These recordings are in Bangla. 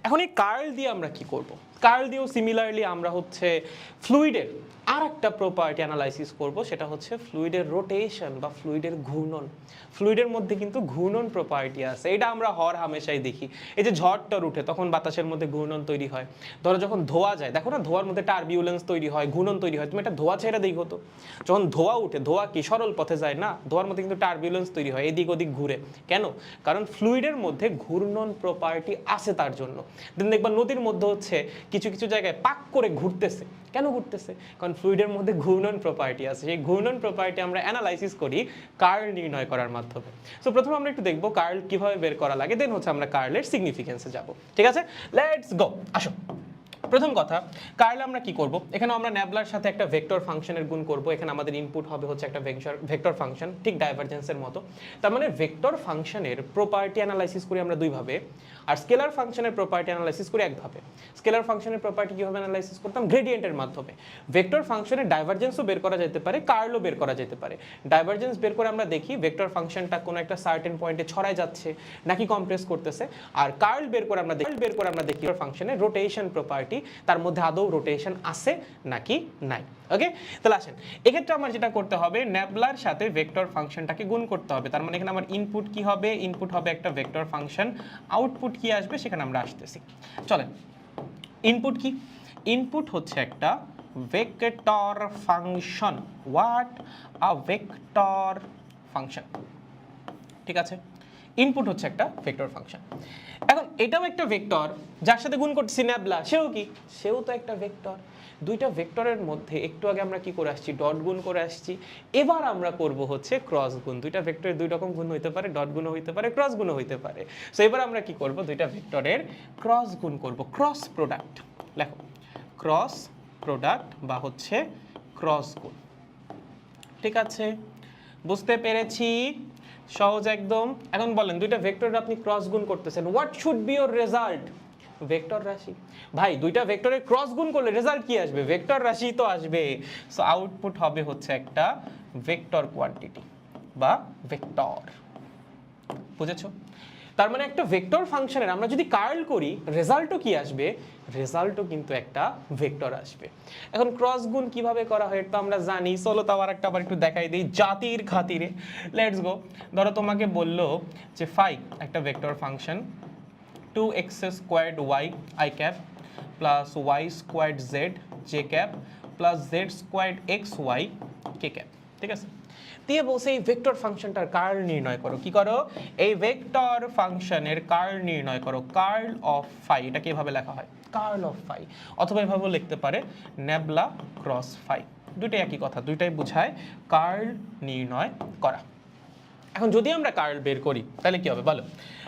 এখন এই কার্ল দিয়ে আমরা কি করব? কার্ল দিয়েও সিমিলারলি আমরা হচ্ছে ফ্লুইডের আর একটা প্রপার্টি অ্যানালাইসিস করব, সেটা হচ্ছে ফ্লুইডের রোটেশন বা ফ্লুইডের ঘূর্ণন। ফ্লুইডের মধ্যে কিন্তু ঘূর্ণন প্রপার্টি আছে, এটা আমরা হর হামেশাই দেখি। এই যে ঝড়টর উঠে তখন বাতাসের মধ্যে ঘূর্ণন তৈরি হয়। ধরো যখন ধোয়া যায়, দেখো না ধোয়ার মধ্যে টার্বিউলেন্স তৈরি হয়, ঘূর্ণন তৈরি হয়। তুমি একটা ধোয়া ছেড়ে দেখো তো, যখন ধোয়া উঠে, ধোয়া কি সরল পথে যায় না, ধোয়ার মধ্যে কিন্তু টার্বিউলেন্স তৈরি হয়, এদিক ওদিক ঘুরে। কেন? কারণ ফ্লুইডের মধ্যে ঘূর্ণন প্রপার্টি আছে তার জন্য। দেন দেখবা নদীর মধ্যে হচ্ছে কিছু কিছু জায়গায় পাক করে ঘুরতেছে। কেন ঘুরতেছে? কারণ ফ্লুইডের মধ্যে ঘূর্ণন প্রপার্টি আছে। সেই ঘূর্ণন প্রপার্টি আমরা অ্যানালাইসিস করি কার্ল নির্ণয় করার মাধ্যমে। সো প্রথমে আমরা একটু দেখবো কার্ল কিভাবে বের করা লাগে, দেন হচ্ছে আমরা কার্লের সিগনিফিকেন্সে যাব। ঠিক আছে, লেটস গো। আসো, প্রথম কথা, কার্ল আমরা কি করব? এখানে আমরা ন্যাবলার সাথে একটা ভেক্টর ফাংশনের গুণ করব। এখানে আমাদের ইনপুট হবে হচ্ছে একটা ভেক্টর ফাংশন, ঠিক ডাইভারজেন্সের মতো। তার মানে ভেক্টর ফাংশনের প্রপার্টি অ্যানালাইসিস করি আমরা দুইভাবে, আর স্কেলার ফাংশনের প্রপার্টি অ্যানালাইসিস করি একভাবে। স্কেলার ফাংশনের প্রপার্টি কিভাবে অ্যানালাইসিস করতাম? গ্রেডিয়েন্টের মাধ্যমে। ভেক্টর ফাংশনের ডাইভারজেন্সও বের করা যেতে পারে, কার্লও বের করা যেতে পারে। ডাইভারজেন্স বের করে আমরা দেখি ভেক্টর ফাংশনটা কোনো একটা সার্টেন পয়েন্টে ছড়ায় যাচ্ছে নাকি কম্প্রেস করতেছে। আর কার্ল বের করে আমরা দেখি ফাংশনের রোটেশন প্রপার্টি, তার মধ্যে আদৌ রোটেশন আছে নাকি নাই। ওকে, তাহলে আসেন, এক্ষেত্রে আমার যেটা করতে হবে, ন্যাবলার সাথে ভেক্টর ফাংশনটাকে গুণ করতে হবে। তার মানে এখানে আমার ইনপুট কি হবে? ইনপুট হবে একটা ভেক্টর ফাংশন, আউটপুট কি আসবে সেখানে আমরা আসতেছি। চলেন, ইনপুট কি? ইনপুট হচ্ছে একটা vector function. What? A vector function. ঠিক আছে, ইনপুট হচ্ছে একটা ভেক্টর ফাংশন। এখন এটাও একটা ভেক্টর, যার সাথে গুণ করতেছি ন্যাবলা, সেও কি? সেও তো একটা ভেক্টর। দুইটা ভেক্টরের মধ্যে একটু আগে আমরা কি করে আসছি? ডট গুণ করে আসছি। এবার আমরা করব হচ্ছে ক্রস গুণ। দুইটা ভেক্টরের দুই রকম গুণ হইতে পারে, ডট গুণও হইতে পারে, ক্রস গুণও হইতে পারে। সো এবার আমরা কি করব? দুইটা ভেক্টরের ক্রস গুণ করব, ক্রস প্রোডাক্ট। লেখো, ক্রস প্রোডাক্ট বা হচ্ছে ক্রস গুণ। ঠিক আছে, বুঝতে পেরেছি? সহজ একদম। এখন বলেন, দুইটা ভেক্টর আপনি ক্রস গুণ করতেছেন, what should be your result? Vector রাশি। ভাই, দুইটা ভেক্টরের ক্রস গুণ করলে রেজাল্ট কি আসবে? ভেক্টর রাশি তো আসবে। সো আউটপুট হবে হচ্ছে একটা ভেক্টর কোয়ান্টিটি বা ভেক্টর। বুঝেছো? তার মানে একটা ভেক্টর ফাংশনের আমরা যদি কার্ল করি, রেজাল্টও কি আসবে? রেজাল্টও কিন্তু একটা ভেক্টর আসবে। এখন ক্রস গুণ কিভাবে করা হয় তো আমরা জানি। চলো তাও আবার একটু দেখাই দিই জাতির খাতিরে। Let's go. ধরো তোমাকে বললো যে ফাই একটা vector function 2x squared y i cap plus y squared z j cap plus z squared x y k cap. ঠিক আছে, দিয়ে বলছে এই ভেক্টর ফাংশনটার কার্ল নির্ণয় করো। কি করো? এই ভেক্টর ফাংশনের কার্ল নির্ণয় করো। কার্ল অফ ফাই, এটা কিভাবে লেখা হয়? কার্ল অফ ফাই, অথবা এভাবেও লিখতে পারে ন্যাবলা ক্রস ফাই। দুইটাই একই কথা, দুইটাই বোঝায় কার্ল নির্ণয় করা। এখন যদি আমরা কার্ল বের করি তাহলে কি হবে বলো?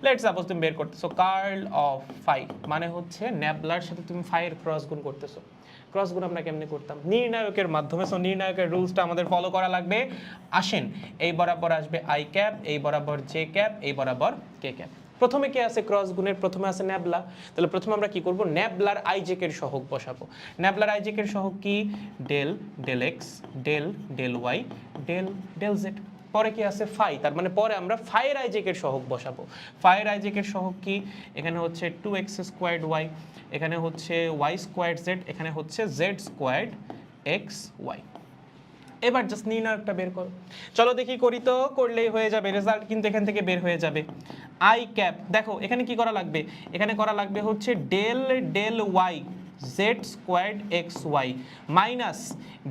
লেটস সাপোজ তুমি বের করতেছো কার্ল অফ ফাই, মানে হচ্ছে ন্যাবলার সাথে তুমি ফাইয়ের ক্রস গুণ করতেছো। ক্রস গুণ আমরা কেমনে করতাম? নির্ণায়কের মাধ্যমে। সো নির্ণায়কের রুলসটা আমাদের ফলো করা লাগবে। আসেন, এই বরাবর আসবে আই ক্যাপ, এই বরাবর জে ক্যাপ, এই বরাবর কে ক্যাপ। প্রথমে কে আছে ক্রস গুণের? প্রথমে আছে ন্যাবলা। তাহলে প্রথমে আমরা কি করব? ন্যাবলার আইজেকের সহগ বসাবো। ন্যাবলার আইজেকের সহগ কি? Del del x, del del y, del del z. পরে কি আছে? ফাই। তার মানে পরে আমরা ফাইয়ের আইজেকের সহগ বসাবো। ফাইয়ের আইজেকের সহগ কি? এখানে হচ্ছে 2x স্কোয়ার্ড ওয়াই, এখানে হচ্ছে y স্কোয়ার্ড জেড, এখানে হচ্ছে z স্কোয়ার্ড এক্স ওয়াই। এবার জাস্ট নির্ণায়কটা বের করো। চলো দেখি, করি তো, করলেই হয়ে যাবে। রেজাল্ট কিন্তু এখান থেকে বের হয়ে যাবে। আই ক্যাপ, দেখো এখানে কি করা লাগবে? এখানে করা লাগবে হচ্ছে del del y z squared x y minus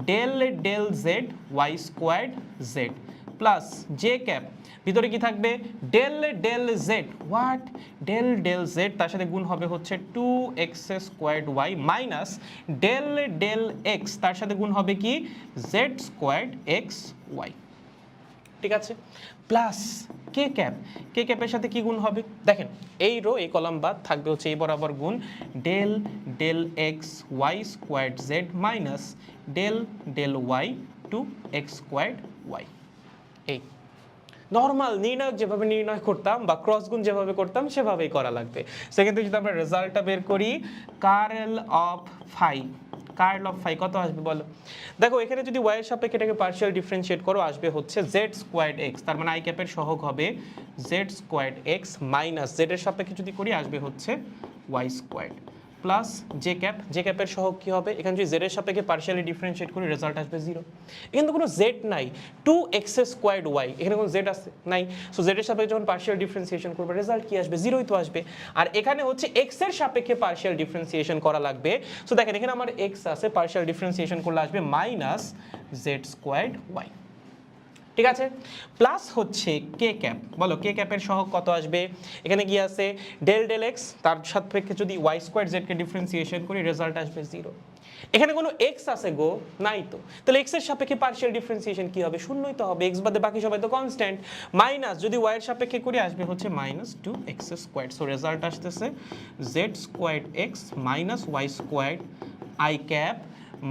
del del z y squared z plus j cap, ভিতরে কি থাকবে? Del del z. What? Del del z, তার সাথে গুণ হবে হচ্ছে 2x squared y minus del del x, তার সাথে গুণ হবে কি? Z squared x y. ঠিক আছে, প্লাস কে ক্যাপ। কে ক্যাপের সাথে কি গুণ হবে? দেখেন, এই রো এই কলাম বাদ থাকবে হচ্ছে এই বরাবর গুণ del del x y squared z minus del del y 2x squared y. এই নর্মাল নির্ণায়ক যেভাবে নির্ণয় করতাম বা ক্রস গুণ যেভাবে করতাম সেভাবেই করা লাগবে। সেক্ষেত্রে যদি আমরা রেজাল্টটা বের করি, curl of phi, curl of phi কত আসবে বলো? দেখো এখানে যদি y এর সাপেক্ষে এটাকে পার্শিয়াল ডিফারেন্সিয়েট করো, আসবে হচ্ছে z স্কোয়ার্ড এক্স। তার মানে আই ক্যাপের সহগ হবে z squared X minus z এর সাপেক্ষে যদি করি আসবে হচ্ছে ওয়াই স্কোয়ার্ড প্লাস জে ক্যাপের সহগ কি হবে, এখানে যদি জেড এর সাপেক্ষে পার্শিয়ালি ডিফারেন্সিয়েট করি রেজাল্ট আসবে 0। এখানে তো কোনো জেড নাই, 2x স্কোয়ার্ড ওয়াই, এখানে কোনো জেড আছে নাই, সো জেড এর সাপেক্ষে যখন পার্শিয়াল ডিফারেন্সিয়েশন করবে রেজাল্ট কি আসবে, 0ই তো আসবে। আর এখানে হচ্ছে এক্স এর সাপেক্ষে পার্শিয়াল ডিফারেন্সিয়েশন করা লাগবে, সো দেখেন এখানে আমার এক্স আছে, পার্শিয়াল ডিফারেন্সিয়েশন করলে আসবে মাইনাস জেড স্কোয়ার্ড ওয়াই, ঠিক আছে। প্লাস হচ্ছে কে ক্যাপ, বলো কে ক্যাপের সহগ কত আসবে, এখানে কি আছে ডেল ডেল এক্স, তার সাপেক্ষে যদি ওয়াই স্কোয়ার জেডকে ডিফারেন্সিয়েশন করি রেজাল্ট আসবে 0। এখানে কোনো এক্স আছে গো, নাই তো, তাহলে এক্স এর সাপেক্ষে পার্শিয়াল ডিফারেন্সিয়েশন কি হবে, শূন্যই তো হবে, এক্স বাদে বাকি সবাই তো কনস্ট্যান্ট, মাইনাস যদি ওয়াই এর সাপেক্ষে করি আসবে হচ্ছে minus 2x square, so result আসতেছে Z squared X minus Y squared I cap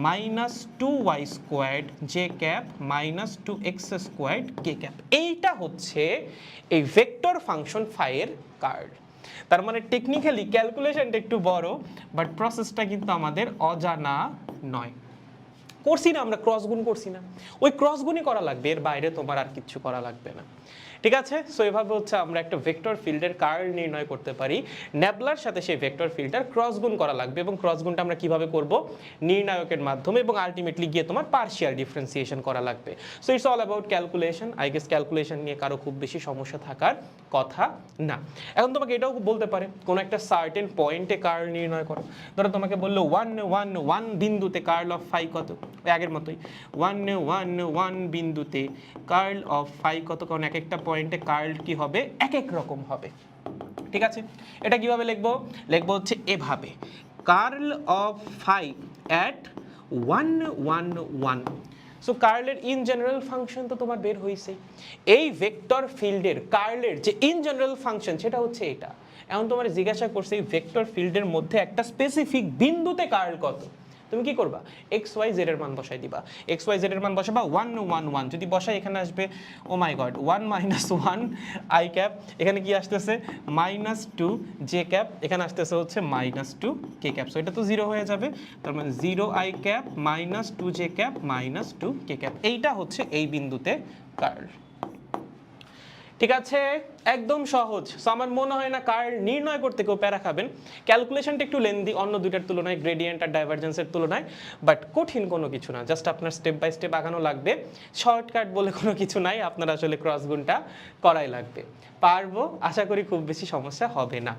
minus 2y squared J cap minus 2x squared K cap. এইটা হচ্ছে এই ভেক্টর ফাংশন ফাইয়ের কার্ড। তার মানে টেকনিক্যালি ক্যালকুলেশনটা একটু বড়, বাট প্রসেসটা কিন্তু আমাদের অজানা নয়। করছি না আমরা, ক্রস গুণ করছি না, ওই ক্রস গুণই করা লাগবে, এর বাইরে তোমার আর কিচ্ছু করা লাগবে না, ঠিক আছে। সো এভাবে হচ্ছে আমরা একটা ভেক্টর ফিল্ডের কার্ল নির্ণয় করতে পারি, ন্যাবলার সাথে সেই ভেক্টর ফিল্ডটার ক্রস গুণ করা লাগবে, এবং ক্রস গুণটা আমরা কিভাবে করব, নির্ণায়কের মাধ্যমে, এবং আলটিমেটলি গিয়ে তোমার পার্শিয়াল ডিফারেন্সিয়েশন করা লাগবে। So it's all about calculation, I guess calculation নিয়ে কারো খুব বেশি সমস্যা থাকার কথা না। এখন তোমাকে এটাও বলতে পারে কোনো একটা সার্টেন পয়েন্টে কার্ল নির্ণয় করো, ধরো তোমাকে বললো 1 বিন্দুতে কার্ল অফ ফাই কত, ওই আগের মতোই 1 বিন্দুতে কার্ল অফ ফাই কত, কারণ এক একটা পয়েন্টে কার্ল কি হবে, এক এক রকম হবে, ঠিক আছে। এটা কিভাবে লিখবো, লিখবো হচ্ছে এভাবে, curl of phi at 1 so কার্লের ইন জেনারেল ফাংশন তো তোমার বের হয়েছে, এই ভেক্টর ফিল্ডের কার্লের যে ইন জেনারেল ফাংশন সেটা হচ্ছে এটা। এখন তোমার জিজ্ঞাসা করছে এই ভেক্টর ফিল্ডের মধ্যে একটা স্পেসিফিক বিন্দুতে কার্ল কত, তুমি কি করবা, এক্স ওয়াই জেড এর মান বসাই দিবা, এক্স ওয়াই জেড এর মান বসাবা 1 যদি বসাই এখানে আসবে ও মাই গড 1 আই ক্যাপ, এখানে কি আসতেছে -2 জে ক্যাপ, এখানে আসতেছে হচ্ছে -2 কে ক্যাপ, সো এটা তো 0 হয়ে যাবে, তার মানে 0 I cap -2 J cap -2 K cap, এইটা হচ্ছে এই বিন্দুতে কার্ল, ঠিক আছে, একদম সহজ। সো আমার মনে হয় না কার্ল নির্ণয় করতে কেউ প্যারা খাবেন, ক্যালকুলেশনটা একটু লেন্দি অন্য দুইটার তুলনায়, গ্রেডিয়েন্ট আর ডাইভারজেন্সের তুলনায়, বাট কঠিন কোনো কিছু না, জাস্ট আপনার স্টেপ বাই স্টেপ আগানো লাগবে, শর্টকাট বলে কোনো কিছু নাই, আপনার আসলে ক্রস গুণটা করাই লাগবে, পারবো আশা করি, খুব বেশি সমস্যা হবে না।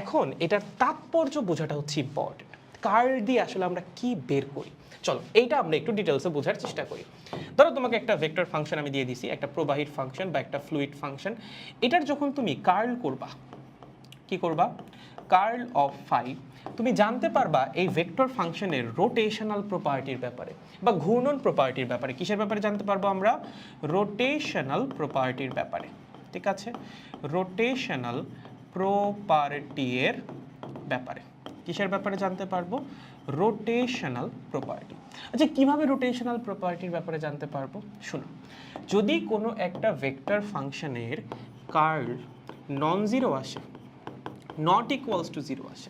এখন এটার তাৎপর্য বোঝাটা হচ্ছে ইম্পর্টেন্ট, কার্ল দিয়ে আসলে আমরা কি বের করি, চলো এইটা আমরা একটু ডিটেলসে বোঝার চেষ্টা করি। ধরো তোমাকে একটা ভেক্টর ফাংশন আমি দিয়ে দিছি, একটা প্রবাহীর ফাংশন বা একটা ফ্লুইড ফাংশন, এটার যখন তুমি কার্ল করবা, কি করবা, কার্ল অফ ফাই, তুমি জানতে পারবা এই ভেক্টর ফাংশনের রোটেশনাল প্রপার্টির ব্যাপারে বা ঘূর্ণন প্রপার্টির ব্যাপারে, কিসের ব্যাপারে জানতে পারবো আমরা, রোটেশনাল প্রপার্টির ব্যাপারে, ঠিক আছে, রোটেশনাল প্রপার্টির ব্যাপারে, কিসের ব্যাপারে জানতে পারবো, রোটেশনাল প্রপার্টি। আচ্ছা কিভাবে রোটেশনাল প্রপার্টির ব্যাপারে জানতে পারবো, শুনো, যদি কোনো একটা ভেক্টর ফাংশনের কার্ল নন জিরো আসে, নট ইকুয়ালস টু 0 আসে,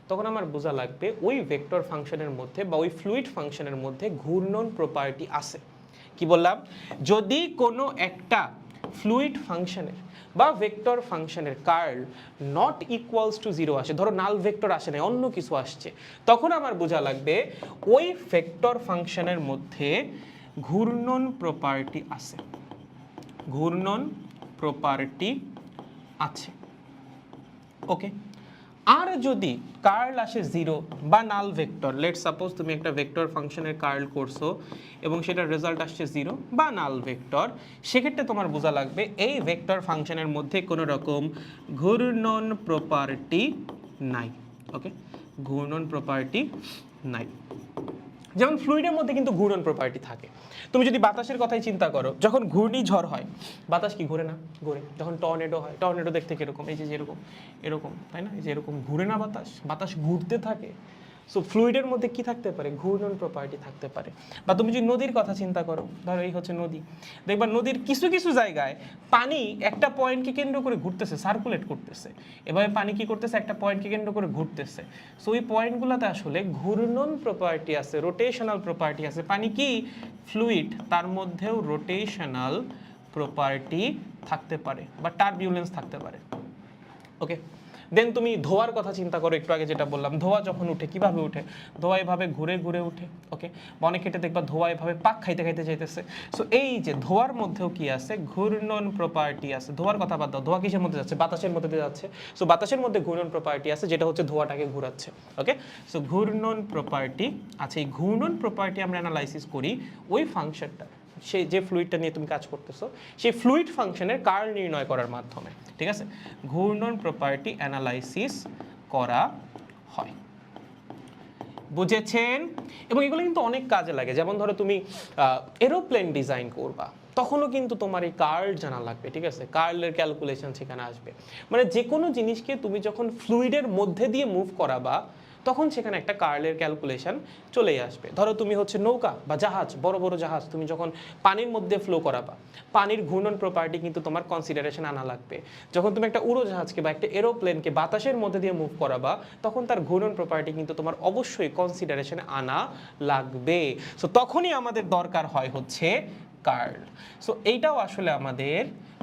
তখন আমার বোঝা লাগবে ওই ভেক্টর ফাংশনের মধ্যে বা ওই ফ্লুইড ফাংশনের মধ্যে ঘূর্ণন প্রপার্টি আছে। কি বললাম, যদি কোনো একটা ফ্লুইড ফাংশনের বা ভেক্টর ফাংশনের কার্ল নট ইকুয়ালস টু 0 আসে, ধরো নাল ভেক্টর আসে না, অন্য কিছু আসছে, তখন আমার বোঝা লাগবে ওই ভেক্টর ফাংশনের মধ্যে ঘূর্ণন প্রপার্টি আছে, ঘূর্ণন প্রপার্টি আছে, ওকে। আর যদি কার্ল আসে 0 বা নাল ভেক্টর, লেটস সাপোজ তুমি একটা ভেক্টর ফাংশনের কার্ল করছো এবং সেটার রেজাল্ট আসছে 0 বা নাল ভেক্টর, সেক্ষেত্রে তোমার বোঝা লাগবে এই ভেক্টর ফাংশনের মধ্যে কোনো রকম ঘূর্ণন প্রপার্টি নাই, ওকে, ঘূর্ণন প্রপার্টি নাই। যেমন ফ্লুইডের মধ্যে কিন্তু ঘূর্ণন প্রপার্টি থাকে, তুমি যদি বাতাসের কথাই চিন্তা করো, যখন ঘূর্ণিঝড় হয় বাতাস কি ঘুরে না, ঘুরে, যখন টর্নেডো হয়, টর্নেডো দেখতে কিরকম, এই যে যেরকম এরকম, তাই না, এই যে এরকম ঘুরে না, বাতাস বাতাস ঘুরতে থাকে। সো ফ্লুইডের মধ্যে কি থাকতে পারে, ঘূর্ণন প্রপার্টি থাকতে পারে। বা তুমি যদি নদীর কথা চিন্তা করো, ধরো এই হচ্ছে নদী, দেখবা নদীর কিছু কিছু জায়গায় পানি একটা পয়েন্টকে কেন্দ্র করে ঘুরতেছে, সার্কুলেট করতেছে, এভাবে পানি কি করতেছে, একটা পয়েন্টকে কেন্দ্র করে ঘুরতেছে, সো ওই পয়েন্টগুলোতে আসলে ঘূর্ণন প্রপার্টি আছে, রোটেশনাল প্রপার্টি আছে। পানি কি ফ্লুইড, তার মধ্যেও রোটেশনাল প্রপার্টি থাকতে পারে বা টারবিউলেন্স থাকতে পারে, ওকে। দেন তুমি ধোয়ার কথা চিন্তা করো, একটু আগে যেটা বললাম, ধোয়া যখন উঠে কিভাবে উঠে, ধোয়া এভাবে ঘুরে ঘুরে উঠে। ওকে, অনেক ক্ষেত্রে দেখবা ধোয়া এভাবে পাক খাইতে খাইতে যাইতেছে। সো এই যে ধোয়ার মধ্যেও কি আছে, ঘূর্ণন প্রপার্টি আছে। ধোয়ার কথা বাদ দাও, ধোয়া কিসের মধ্যে যাচ্ছে, বাতাসের মধ্যে দিয়ে যাচ্ছে। সো বাতাসের মধ্যে ঘূর্ণন প্রপার্টি আছে, যেটা হচ্ছে ধোয়াটাকে ঘুরাচ্ছে। ওকে, সো ঘূর্ণন প্রপার্টি আছে। এই ঘূর্ণন প্রপার্টি আমরা অ্যানালাইসিস করি ওই ফাংশনটা, সেই যে ফ্লুইডটা নিয়ে তুমি কাজ করতেছো সেই ফ্লুইড ফাংশনের কার্ল নির্ণয় করার মাধ্যমে। ঠিক আছে, ঘূর্ণন প্রপার্টি অ্যানালাইসিস করা হয়, বুঝেছেন? এবং এগুলো কিন্তু অনেক কাজে লাগে। যেমন ধরো তুমি এরোপ্লেন ডিজাইন করবা, তখনও কিন্তু তোমার এই কার্ল জানা লাগবে। ঠিক আছে, কার্লের ক্যালকুলেশন সেখানে আসবে। মানে যে কোনো জিনিসকে তুমি যখন ফ্লুইডের মধ্যে দিয়ে মুভ করাবা, তখন সেখানে একটা কার্লের ক্যালকুলেশন চলেই আসবে। ধরো তুমি হচ্ছে নৌকা বা জাহাজ, বড় বড় জাহাজ তুমি যখন পানির মধ্যে ফ্লো করাবা, পানির ঘূর্ণন প্রপার্টি কিন্তু তোমার কনসিডারেশন আনা লাগবে। যখন তুমি একটা উড়োজাহাজকে বা একটা এরোপ্লেনকে বাতাসের মধ্যে দিয়ে মুভ করাবা, তখন তার ঘূর্ণন প্রপার্টি কিন্তু তোমার অবশ্যই কনসিডারেশনে আনা লাগবে। সো তখনই আমাদের দরকার হয় হচ্ছে কার্ল। সো এইটাও আসলে আমাদের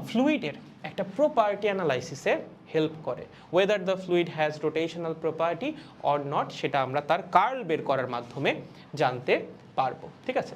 ফ্লুইডের একটা প্রপার্টি অ্যানালাইসিসে হেল্প করে। Whether the fluid has rotational property or not, সেটা আমরা তার কার্ল বের করার মাধ্যমে জানতে পারবো। ঠিক আছে।